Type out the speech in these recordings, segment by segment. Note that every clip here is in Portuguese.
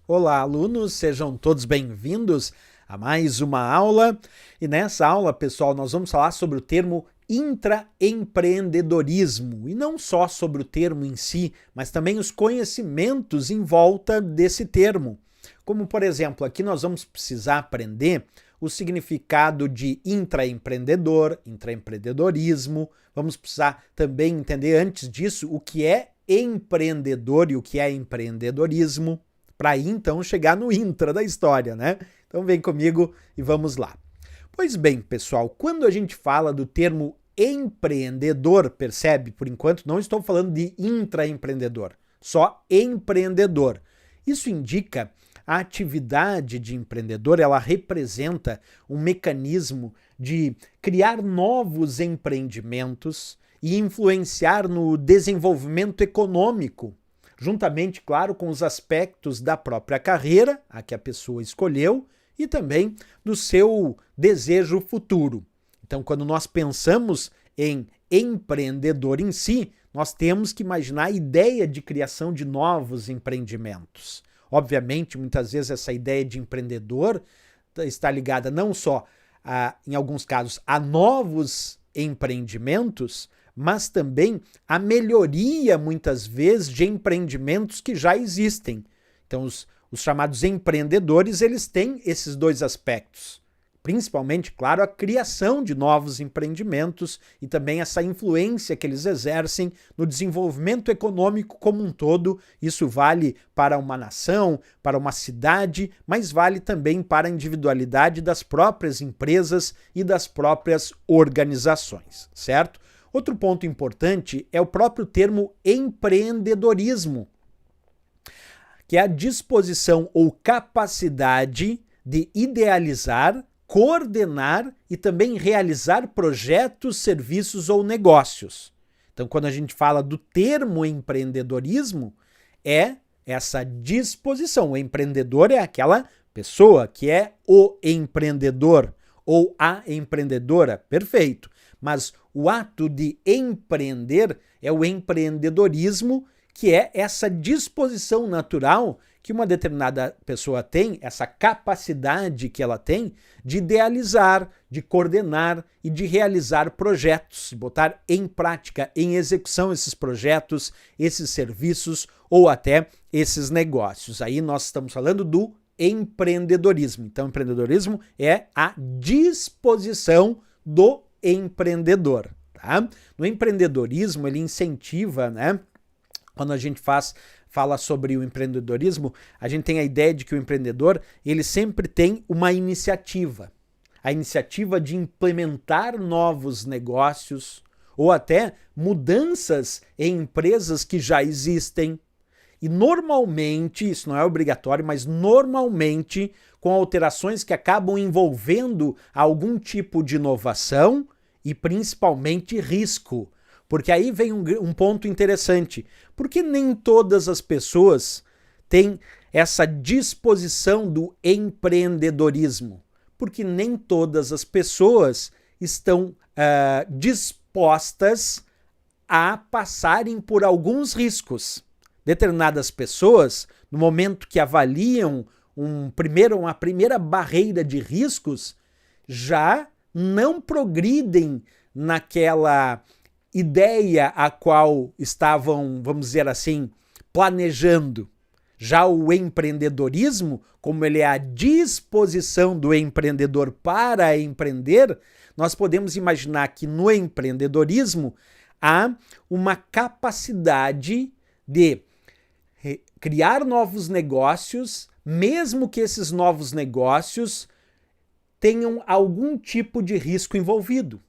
Olá, alunos, sejam todos bem-vindos a mais uma aula. E nessa aula, pessoal, nós vamos falar sobre o termo intraempreendedorismo. E não só sobre o termo em si, mas também os conhecimentos em volta desse termo. Como, por exemplo, aqui nós vamos precisar aprender o significado de intraempreendedor, intraempreendedorismo. Vamos precisar também entender, antes disso, o que é empreendedor e o que é empreendedorismo, para aí então chegar no intra da história, né? Então vem comigo e vamos lá. Pois bem, pessoal, quando a gente fala do termo empreendedor, percebe? Por enquanto não estou falando de intraempreendedor, só empreendedor. Isso indica a atividade de empreendedor, ela representa um mecanismo de criar novos empreendimentos e influenciar no desenvolvimento econômico, juntamente, claro, com os aspectos da própria carreira, a que a pessoa escolheu, e também do seu desejo futuro. Então, quando nós pensamos em empreendedor em si, nós temos que imaginar a ideia de criação de novos empreendimentos. Obviamente, muitas vezes essa ideia de empreendedor está ligada não só, em alguns casos, a novos empreendimentos, mas também a melhoria, muitas vezes, de empreendimentos que já existem. Então, os chamados empreendedores, eles têm esses dois aspectos. Principalmente, claro, a criação de novos empreendimentos e também essa influência que eles exercem no desenvolvimento econômico como um todo. Isso vale para uma nação, para uma cidade, mas vale também para a individualidade das próprias empresas e das próprias organizações, certo? Outro ponto importante é o próprio termo empreendedorismo, que é a disposição ou capacidade de idealizar, coordenar e também realizar projetos, serviços ou negócios. Então, quando a gente fala do termo empreendedorismo, é essa disposição. O empreendedor é aquela pessoa que é o empreendedor ou a empreendedora, perfeito. Mas o ato de empreender é o empreendedorismo, que é essa disposição natural que uma determinada pessoa tem, essa capacidade que ela tem de idealizar, de coordenar e de realizar projetos, de botar em prática, em execução esses projetos, esses serviços ou até esses negócios. Aí nós estamos falando do empreendedorismo. Então, empreendedorismo é a disposição do empreendedor. Tá? No empreendedorismo, ele incentiva, né? Quando a gente fala sobre o empreendedorismo, a gente tem a ideia de que o empreendedor, ele sempre tem uma iniciativa. A iniciativa de implementar novos negócios ou até mudanças em empresas que já existem. E normalmente, isso não é obrigatório, mas normalmente com alterações que acabam envolvendo algum tipo de inovação e principalmente risco. Porque aí vem um ponto interessante. Porque nem todas as pessoas têm essa disposição do empreendedorismo? Porque nem todas as pessoas estão dispostas a passarem por alguns riscos. Determinadas pessoas, no momento que avaliam uma primeira barreira de riscos, já não progridem naquela ideia a qual estavam, vamos dizer assim, planejando. Já o empreendedorismo, como ele é a disposição do empreendedor para empreender, nós podemos imaginar que no empreendedorismo há uma capacidade de criar novos negócios, mesmo que esses novos negócios tenham algum tipo de risco envolvido.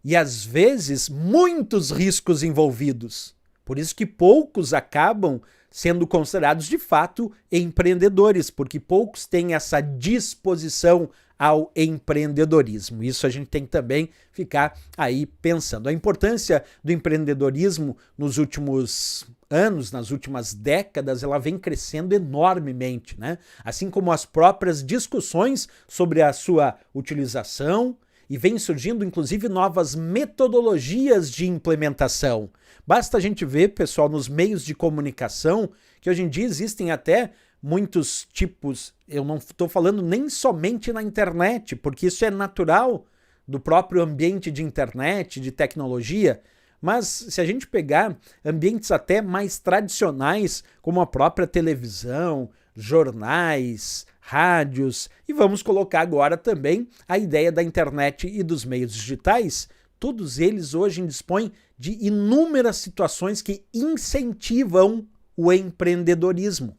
E às vezes muitos riscos envolvidos. Por isso que poucos acabam sendo considerados de fato empreendedores, porque poucos têm essa disposição ao empreendedorismo. Isso a gente tem que também ficar aí pensando. A importância do empreendedorismo nos últimos anos, nas últimas décadas, ela vem crescendo enormemente, né? Assim como as próprias discussões sobre a sua utilização, e vem surgindo, inclusive, novas metodologias de implementação. Basta a gente ver, pessoal, nos meios de comunicação, que hoje em dia existem até muitos tipos, eu não estou falando nem somente na internet, porque isso é natural do próprio ambiente de internet, de tecnologia, mas se a gente pegar ambientes até mais tradicionais, como a própria televisão, jornais, rádios, e vamos colocar agora também a ideia da internet e dos meios digitais, todos eles hoje dispõem de inúmeras situações que incentivam o empreendedorismo.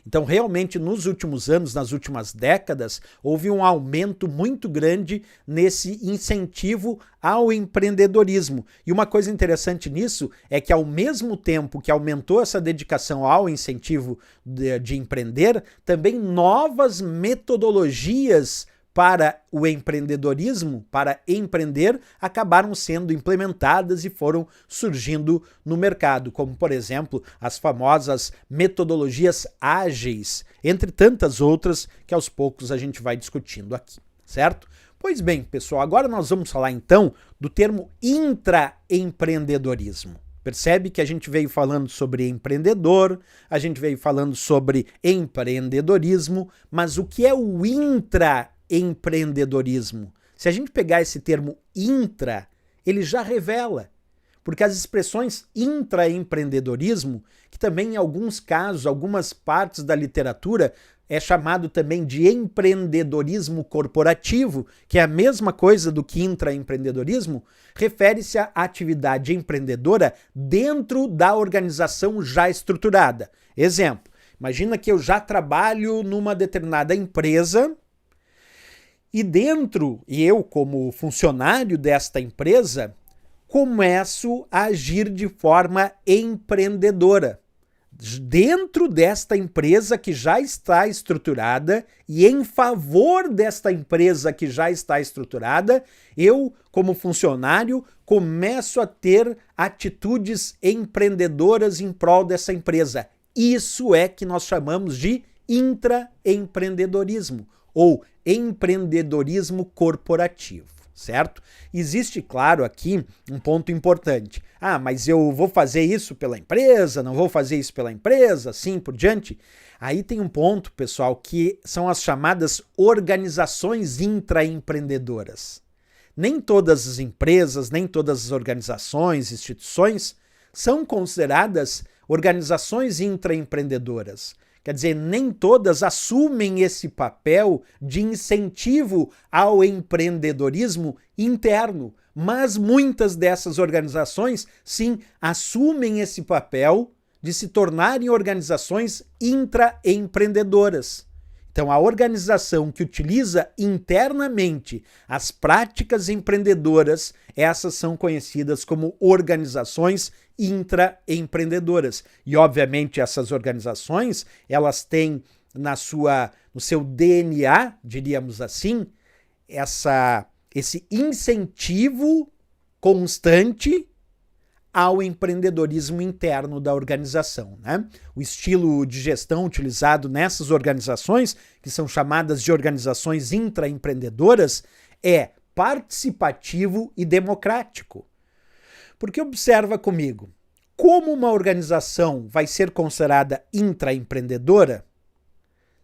Então, realmente, nos últimos anos, nas últimas décadas, houve um aumento muito grande nesse incentivo ao empreendedorismo. E uma coisa interessante nisso é que, ao mesmo tempo que aumentou essa dedicação ao incentivo de empreender, também novas metodologias para o empreendedorismo, para empreender, acabaram sendo implementadas e foram surgindo no mercado, como, por exemplo, as famosas metodologias ágeis, entre tantas outras que aos poucos a gente vai discutindo aqui, certo? Pois bem, pessoal, agora nós vamos falar então do termo intraempreendedorismo. Percebe que a gente veio falando sobre empreendedor, a gente veio falando sobre empreendedorismo, mas o que é o intraempreendedorismo? Se a gente pegar esse termo intra, ele já revela, porque as expressões intraempreendedorismo, que também em alguns casos, algumas partes da literatura, é chamado também de empreendedorismo corporativo, que é a mesma coisa do que intraempreendedorismo, refere-se à atividade empreendedora dentro da organização já estruturada. Exemplo, imagina que eu já trabalho numa determinada empresa e eu, como funcionário desta empresa, começo a agir de forma empreendedora. Dentro desta empresa que já está estruturada e em favor desta empresa que já está estruturada, eu, como funcionário, começo a ter atitudes empreendedoras em prol dessa empresa. Isso é que nós chamamos de intraempreendedorismo ou empreendedorismo corporativo, certo? Existe, claro, aqui um ponto importante. Mas eu vou fazer isso pela empresa, não vou fazer isso pela empresa, assim por diante. Aí tem um ponto, pessoal, que são as chamadas organizações intraempreendedoras. Nem todas as empresas, nem todas as organizações, instituições são consideradas organizações intraempreendedoras. Quer dizer, nem todas assumem esse papel de incentivo ao empreendedorismo interno, mas muitas dessas organizações, sim, assumem esse papel de se tornarem organizações intraempreendedoras. Então, a organização que utiliza internamente as práticas empreendedoras, essas são conhecidas como organizações intraempreendedoras. E, obviamente, essas organizações, elas têm no seu DNA, diríamos assim, esse incentivo constante ao empreendedorismo interno da organização, né? O estilo de gestão utilizado nessas organizações, que são chamadas de organizações intraempreendedoras, é participativo e democrático. Porque observa comigo, como uma organização vai ser considerada intraempreendedora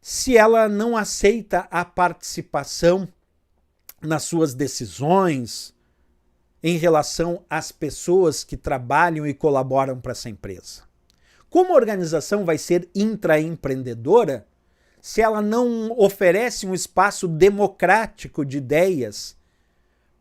se ela não aceita a participação nas suas decisões, em relação às pessoas que trabalham e colaboram para essa empresa? Como a organização vai ser intraempreendedora se ela não oferece um espaço democrático de ideias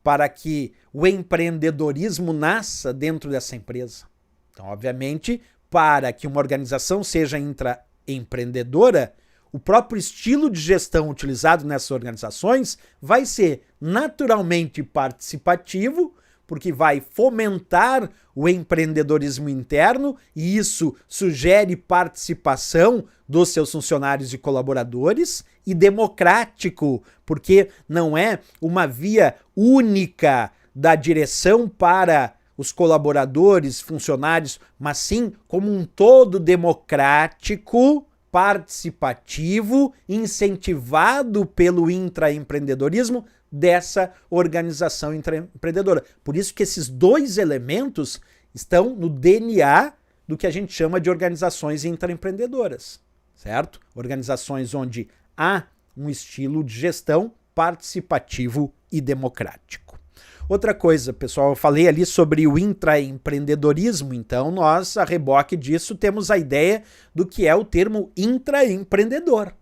para que o empreendedorismo nasça dentro dessa empresa? Então, obviamente, para que uma organização seja intraempreendedora, o próprio estilo de gestão utilizado nessas organizações vai ser naturalmente participativo, porque vai fomentar o empreendedorismo interno e isso sugere participação dos seus funcionários e colaboradores, e democrático, porque não é uma via única da direção para os colaboradores, funcionários, mas sim como um todo democrático, participativo, incentivado pelo intraempreendedorismo dessa organização intraempreendedora. Por isso que esses dois elementos estão no DNA do que a gente chama de organizações intraempreendedoras, certo? Organizações onde há um estilo de gestão participativo e democrático. Outra coisa, pessoal, eu falei ali sobre o intraempreendedorismo, então nós, a reboque disso, temos a ideia do que é o termo intraempreendedor.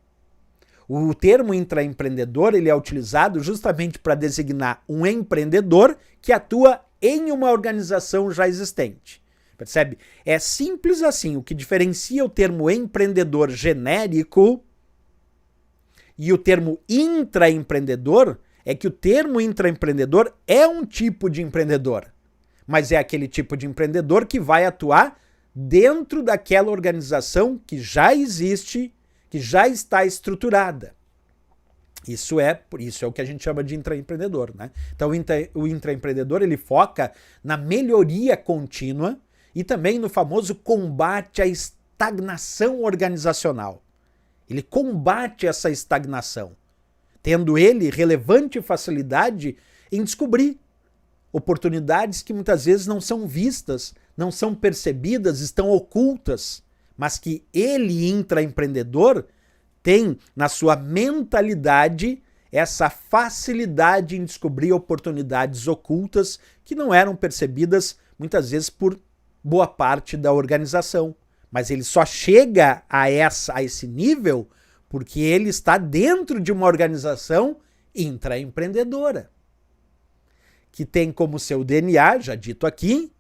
O termo intraempreendedor ele é utilizado justamente para designar um empreendedor que atua em uma organização já existente. Percebe? É simples assim. O que diferencia o termo empreendedor genérico e o termo intraempreendedor é que o termo intraempreendedor é um tipo de empreendedor, mas é aquele tipo de empreendedor que vai atuar dentro daquela organização que já existe, que já está estruturada. Isso é o que a gente chama de intraempreendedor, né? Então o intraempreendedor ele foca na melhoria contínua e também no famoso combate à estagnação organizacional. Ele combate essa estagnação, tendo ele relevante facilidade em descobrir oportunidades que muitas vezes não são vistas, não são percebidas, estão ocultas, mas que ele, intraempreendedor, tem na sua mentalidade essa facilidade em descobrir oportunidades ocultas que não eram percebidas muitas vezes por boa parte da organização. Mas ele só chega a esse nível porque ele está dentro de uma organização intraempreendedora, que tem como seu DNA, já dito aqui,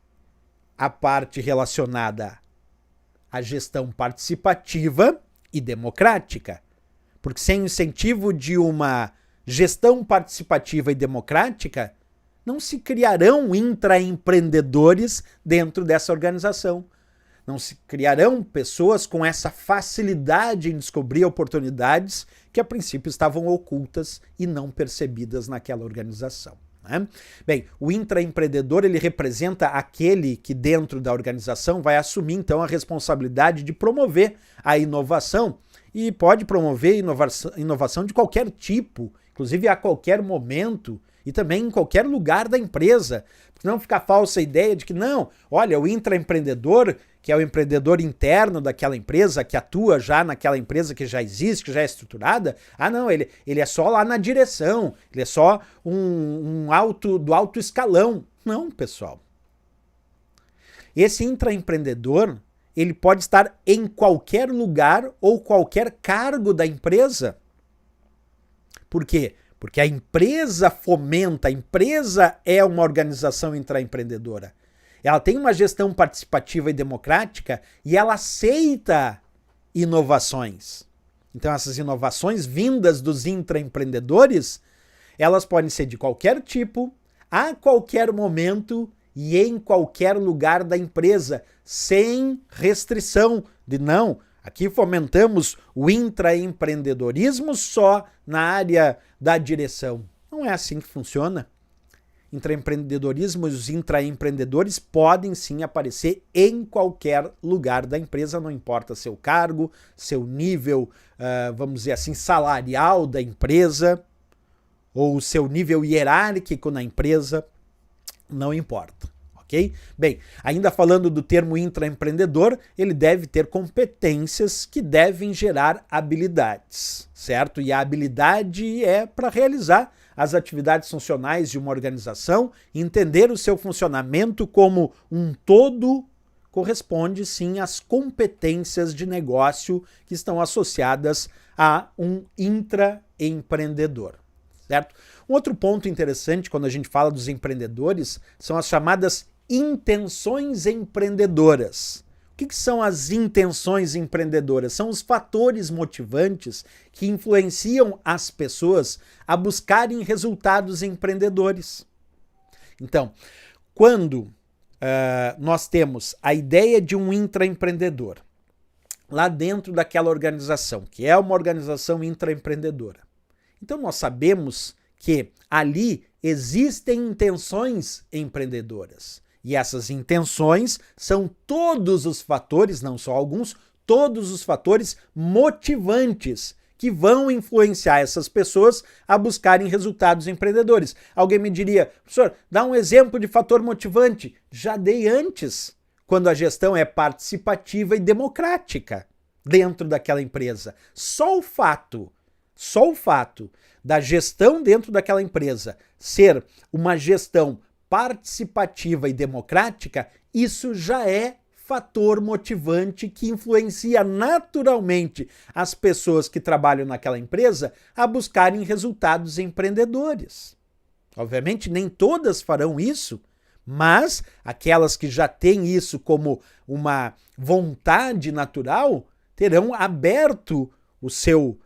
a parte relacionada à gestão participativa e democrática. Porque sem o incentivo de uma gestão participativa e democrática, não se criarão intraempreendedores dentro dessa organização. Não se criarão pessoas com essa facilidade em descobrir oportunidades que a princípio estavam ocultas e não percebidas naquela organização. Né? Bem, o intraempreendedor ele representa aquele que dentro da organização vai assumir então a responsabilidade de promover a inovação e pode promover inovação de qualquer tipo, inclusive a qualquer momento e também em qualquer lugar da empresa. Não fica a falsa ideia de que não, olha, o intraempreendedor, que é o empreendedor interno daquela empresa, que atua já naquela empresa que já existe, que já é estruturada, não, ele é só lá na direção, ele é só do alto escalão. Não, pessoal. Esse intraempreendedor, ele pode estar em qualquer lugar ou qualquer cargo da empresa. Por quê? Porque a empresa fomenta, a empresa é uma organização intraempreendedora. Ela tem uma gestão participativa e democrática e ela aceita inovações. Então essas inovações vindas dos intraempreendedores, elas podem ser de qualquer tipo, a qualquer momento e em qualquer lugar da empresa, sem restrição de não. Aqui fomentamos o intraempreendedorismo só na área da direção. Não é assim que funciona. Intraempreendedorismo e os intraempreendedores podem sim aparecer em qualquer lugar da empresa, não importa seu cargo, seu nível, vamos dizer assim, salarial da empresa, ou o seu nível hierárquico na empresa, não importa. Okay? Bem, ainda falando do termo intraempreendedor, ele deve ter competências que devem gerar habilidades, certo? E a habilidade é para realizar as atividades funcionais de uma organização, entender o seu funcionamento como um todo, corresponde sim às competências de negócio que estão associadas a um intraempreendedor. Certo? Um outro ponto interessante quando a gente fala dos empreendedores são as chamadas intenções empreendedoras. O que são as intenções empreendedoras? São os fatores motivantes que influenciam as pessoas a buscarem resultados empreendedores. Então, quando nós temos a ideia de um intraempreendedor lá dentro daquela organização, que é uma organização intraempreendedora, então nós sabemos que ali existem intenções empreendedoras. E essas intenções são todos os fatores, não só alguns, todos os fatores motivantes que vão influenciar essas pessoas a buscarem resultados empreendedores. Alguém me diria, professor, dá um exemplo de fator motivante. Já dei antes, quando a gestão é participativa e democrática. dentro daquela empresa. Só o fato da gestão dentro daquela empresa ser uma gestão participativa e democrática, isso já é fator motivante que influencia naturalmente as pessoas que trabalham naquela empresa a buscarem resultados empreendedores. Obviamente, nem todas farão isso, mas aquelas que já têm isso como uma vontade natural terão aberto o seu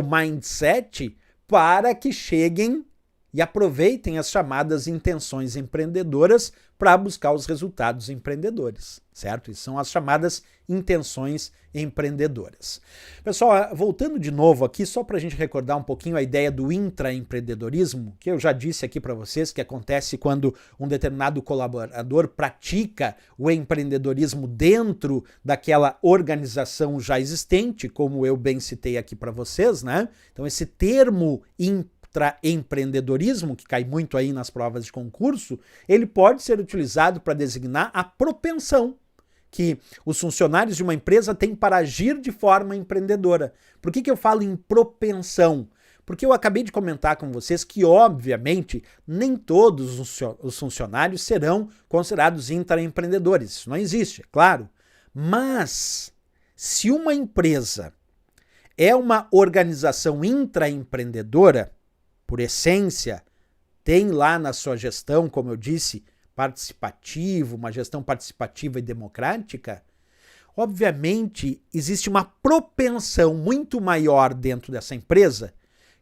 mindset para que cheguem e aproveitem as chamadas intenções empreendedoras para buscar os resultados empreendedores, certo? Isso são as chamadas intenções empreendedoras. Pessoal, voltando de novo aqui, só para a gente recordar um pouquinho a ideia do intraempreendedorismo, que eu já disse aqui para vocês que acontece quando um determinado colaborador pratica o empreendedorismo dentro daquela organização já existente, como eu bem citei aqui para vocês, né? Então esse termo intraempreendedorismo, que cai muito aí nas provas de concurso, ele pode ser utilizado para designar a propensão que os funcionários de uma empresa têm para agir de forma empreendedora. Por que eu falo em propensão? Porque eu acabei de comentar com vocês que, obviamente, nem todos os funcionários serão considerados intraempreendedores. Isso não existe, é claro. Mas, se uma empresa é uma organização intraempreendedora, por essência, tem lá na sua gestão, como eu disse, participativo, uma gestão participativa e democrática, obviamente existe uma propensão muito maior dentro dessa empresa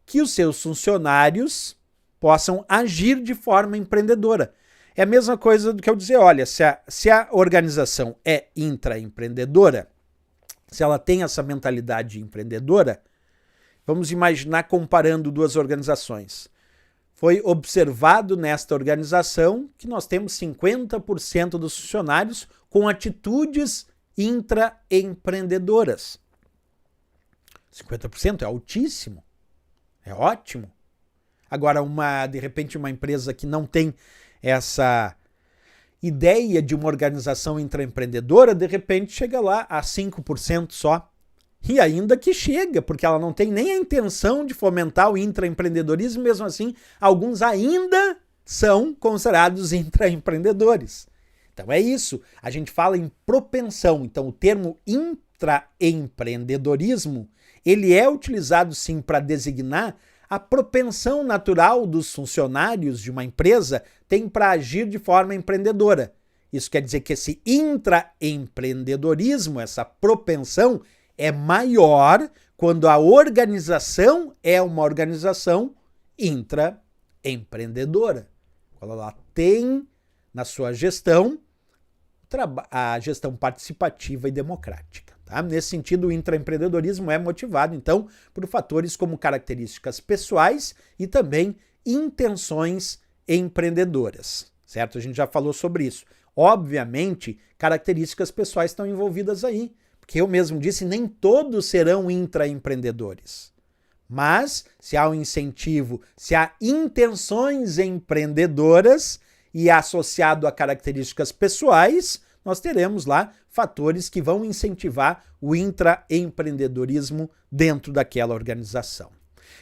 que os seus funcionários possam agir de forma empreendedora. É a mesma coisa do que eu dizer, olha, se a organização é intraempreendedora, se ela tem essa mentalidade empreendedora, vamos imaginar comparando duas organizações. Foi observado nesta organização que nós temos 50% dos funcionários com atitudes intraempreendedoras. 50% é altíssimo, é ótimo. Agora, de repente, uma empresa que não tem essa ideia de uma organização intraempreendedora, de repente chega lá a 5% só. E ainda que chega, porque ela não tem nem a intenção de fomentar o intraempreendedorismo, mesmo assim, alguns ainda são considerados intraempreendedores. Então é isso, a gente fala em propensão. Então o termo intraempreendedorismo, ele é utilizado sim para designar a propensão natural dos funcionários de uma empresa tem para agir de forma empreendedora. Isso quer dizer que esse intraempreendedorismo, essa propensão, é maior quando a organização é uma organização intraempreendedora. Quando ela tem na sua gestão a gestão participativa e democrática. Tá? Nesse sentido, o intraempreendedorismo é motivado, então, por fatores como características pessoais e também intenções empreendedoras. Certo? A gente já falou sobre isso. Obviamente, características pessoais estão envolvidas aí. Porque eu mesmo disse, nem todos serão intraempreendedores. Mas, se há um incentivo, se há intenções empreendedoras e associado a características pessoais, nós teremos lá fatores que vão incentivar o intraempreendedorismo dentro daquela organização.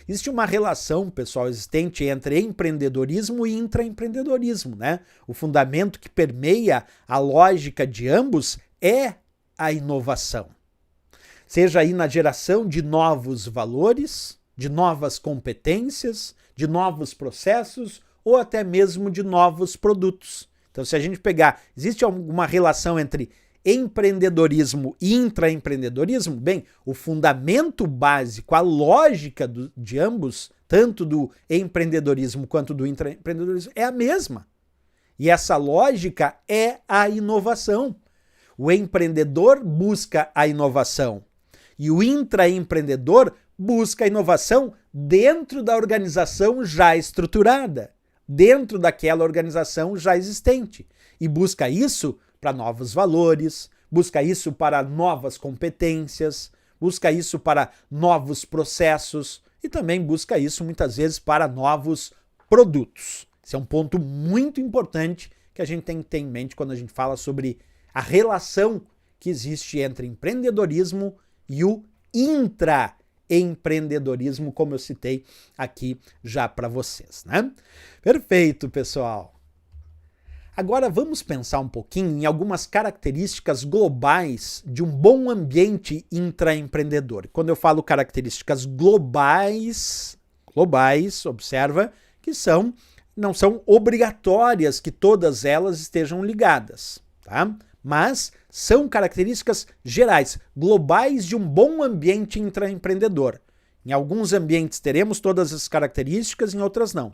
Existe uma relação, pessoal, existente entre empreendedorismo e intraempreendedorismo, né? O fundamento que permeia a lógica de ambos é a inovação. Seja aí na geração de novos valores, de novas competências, de novos processos ou até mesmo de novos produtos. Então, se a gente pegar, existe alguma relação entre empreendedorismo e intraempreendedorismo? Bem, o fundamento básico, a lógica de ambos, tanto do empreendedorismo quanto do intraempreendedorismo, é a mesma. E essa lógica é a inovação. O empreendedor busca a inovação e o intraempreendedor busca a inovação dentro da organização já estruturada, dentro daquela organização já existente. E busca isso para novos valores, busca isso para novas competências, busca isso para novos processos e também busca isso muitas vezes para novos produtos. Esse é um ponto muito importante que a gente tem que ter em mente quando a gente fala sobre a relação que existe entre empreendedorismo e o intraempreendedorismo, como eu citei aqui já para vocês, né? Perfeito, pessoal. Agora vamos pensar um pouquinho em algumas características globais de um bom ambiente intraempreendedor. Quando eu falo características globais, observa que não são obrigatórias que todas elas estejam ligadas, tá? Mas são características gerais, globais de um bom ambiente intraempreendedor. Em alguns ambientes teremos todas as características, em outras não.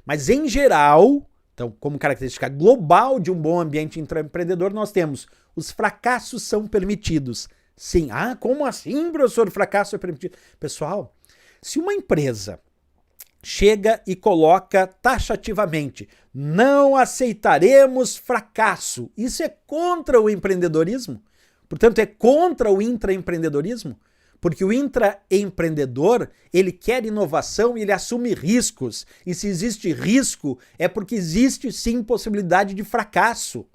Mas em geral, então, como característica global de um bom ambiente intraempreendedor, nós temos os fracassos são permitidos. Sim. Ah, como assim, professor? O fracasso é permitido? Pessoal, se uma empresa chega e coloca taxativamente, não aceitaremos fracasso, isso é contra o empreendedorismo? Portanto, é contra o intraempreendedorismo? Porque o intraempreendedor, ele quer inovação e ele assume riscos. E se existe risco, é porque existe sim possibilidade de fracasso.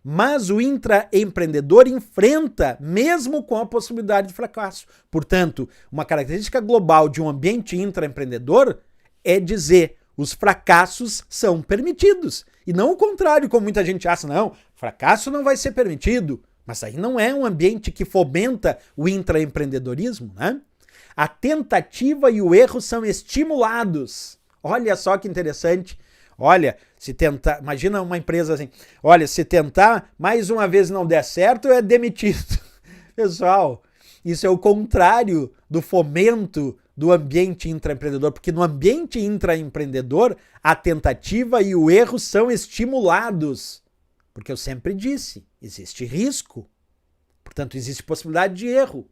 Mas o intraempreendedor enfrenta mesmo com a possibilidade de fracasso. Portanto, uma característica global de um ambiente intraempreendedor é dizer os fracassos são permitidos. E não o contrário, como muita gente acha, não, fracasso não vai ser permitido. Mas aí não é um ambiente que fomenta o intraempreendedorismo, né? A tentativa e o erro são estimulados. Olha só que interessante. Olha, se tentar, imagina uma empresa assim, olha, se tentar mais uma vez não der certo, é demitido. Pessoal, isso é o contrário do fomento do ambiente intraempreendedor, porque no ambiente intraempreendedor, a tentativa e o erro são estimulados. Porque eu sempre disse, existe risco, portanto existe possibilidade de erro.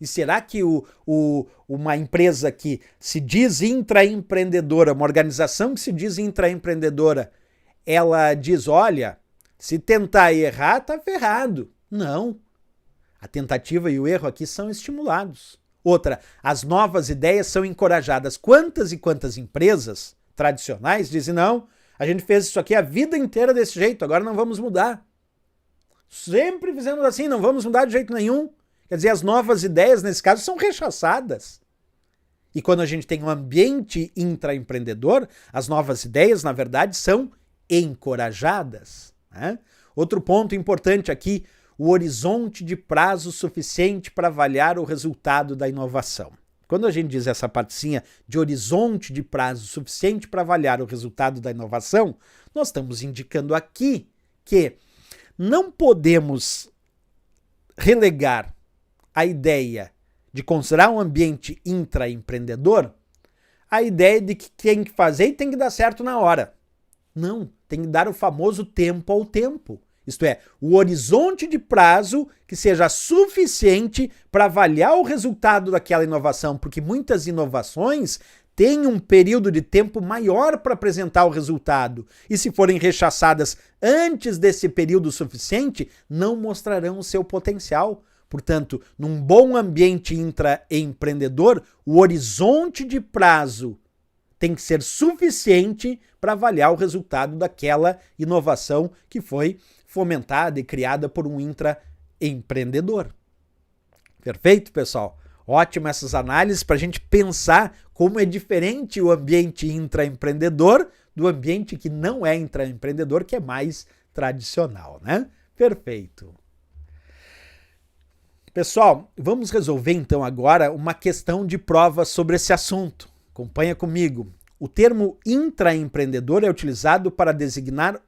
E será que uma empresa que se diz intraempreendedora, uma organização que se diz intraempreendedora, ela diz, olha, se tentar errar, tá ferrado. Não. A tentativa e o erro aqui são estimulados. Outra, as novas ideias são encorajadas. Quantas e quantas empresas tradicionais dizem, não, a gente fez isso aqui a vida inteira desse jeito, agora não vamos mudar. Sempre fizemos assim, não vamos mudar de jeito nenhum. Quer dizer, as novas ideias, nesse caso, são rechaçadas. E quando a gente tem um ambiente intraempreendedor, as novas ideias, na verdade, são encorajadas, né? Outro ponto importante aqui, o horizonte de prazo suficiente para avaliar o resultado da inovação. Quando a gente diz essa partezinha de horizonte de prazo suficiente para avaliar o resultado da inovação, nós estamos indicando aqui que não podemos relegar a ideia de considerar um ambiente intraempreendedor a ideia de que tem que fazer e tem que dar certo na hora. Não, tem que dar o famoso tempo ao tempo. Isto é, o horizonte de prazo que seja suficiente para avaliar o resultado daquela inovação, porque muitas inovações têm um período de tempo maior para apresentar o resultado. E se forem rechaçadas antes desse período suficiente, não mostrarão o seu potencial. Portanto, num bom ambiente intraempreendedor, o horizonte de prazo tem que ser suficiente para avaliar o resultado daquela inovação que foi fomentada e criada por um intraempreendedor. Perfeito, pessoal? Ótimo essas análises para a gente pensar como é diferente o ambiente intraempreendedor do ambiente que não é intraempreendedor, que é mais tradicional, né? Perfeito. Pessoal, vamos resolver então agora uma questão de prova sobre esse assunto. Acompanha comigo. O termo intraempreendedor é utilizado para designar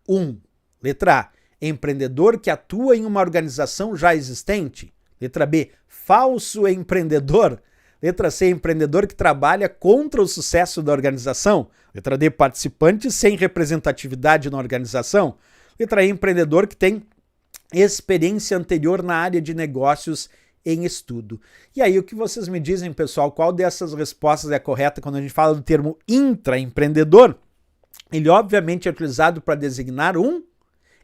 letra A, empreendedor que atua em uma organização já existente. Letra B, falso empreendedor. Letra C, empreendedor que trabalha contra o sucesso da organização. Letra D, participante sem representatividade na organização. Letra E, empreendedor que tem experiência anterior na área de negócios em estudo. E aí, o que vocês me dizem, pessoal? Qual dessas respostas é correta quando a gente fala do termo intraempreendedor? Ele, obviamente, é utilizado para designar um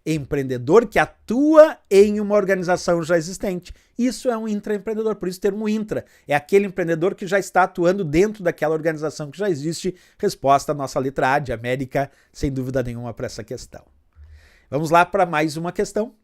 empreendedor que atua em uma organização já existente. Isso é um intraempreendedor, por isso o termo intra. É aquele empreendedor que já está atuando dentro daquela organização que já existe. Resposta à nossa letra A de América, sem dúvida nenhuma, para essa questão. Vamos lá para mais uma questão.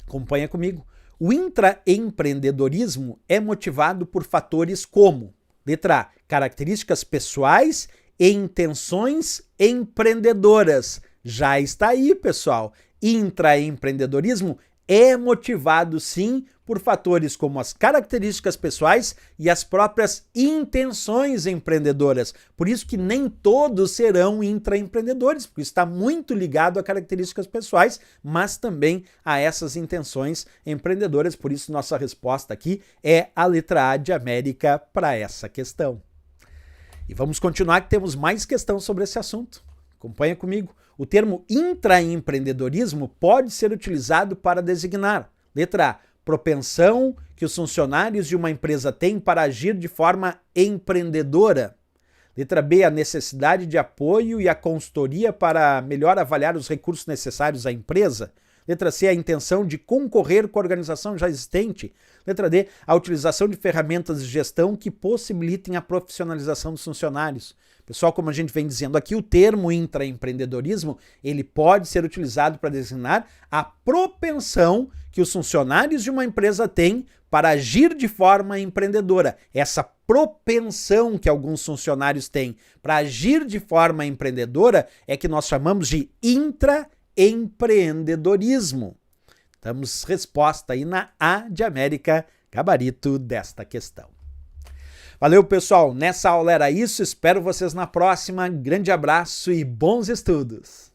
Acompanha comigo. O intraempreendedorismo é motivado por fatores como: letra A, características pessoais e intenções empreendedoras. Já está aí, pessoal. Intraempreendedorismo é motivado, sim, por fatores como as características pessoais e as próprias intenções empreendedoras. Por isso que nem todos serão intraempreendedores, porque está muito ligado a características pessoais, mas também a essas intenções empreendedoras. Por isso, nossa resposta aqui é a letra A de América para essa questão. E vamos continuar, que temos mais questão sobre esse assunto. Acompanha comigo. O termo intraempreendedorismo pode ser utilizado para designar: letra A, propensão que os funcionários de uma empresa têm para agir de forma empreendedora. Letra B, a necessidade de apoio e a consultoria para melhor avaliar os recursos necessários à empresa. Letra C, a intenção de concorrer com a organização já existente. Letra D, a utilização de ferramentas de gestão que possibilitem a profissionalização dos funcionários. Pessoal, como a gente vem dizendo aqui, o termo intraempreendedorismo, ele pode ser utilizado para designar a propensão que os funcionários de uma empresa têm para agir de forma empreendedora. Essa propensão que alguns funcionários têm para agir de forma empreendedora é que nós chamamos de intraempreendedorismo. Damos resposta aí na A de América, gabarito desta questão. Valeu, pessoal. Nessa aula era isso. Espero vocês na próxima. Grande abraço e bons estudos!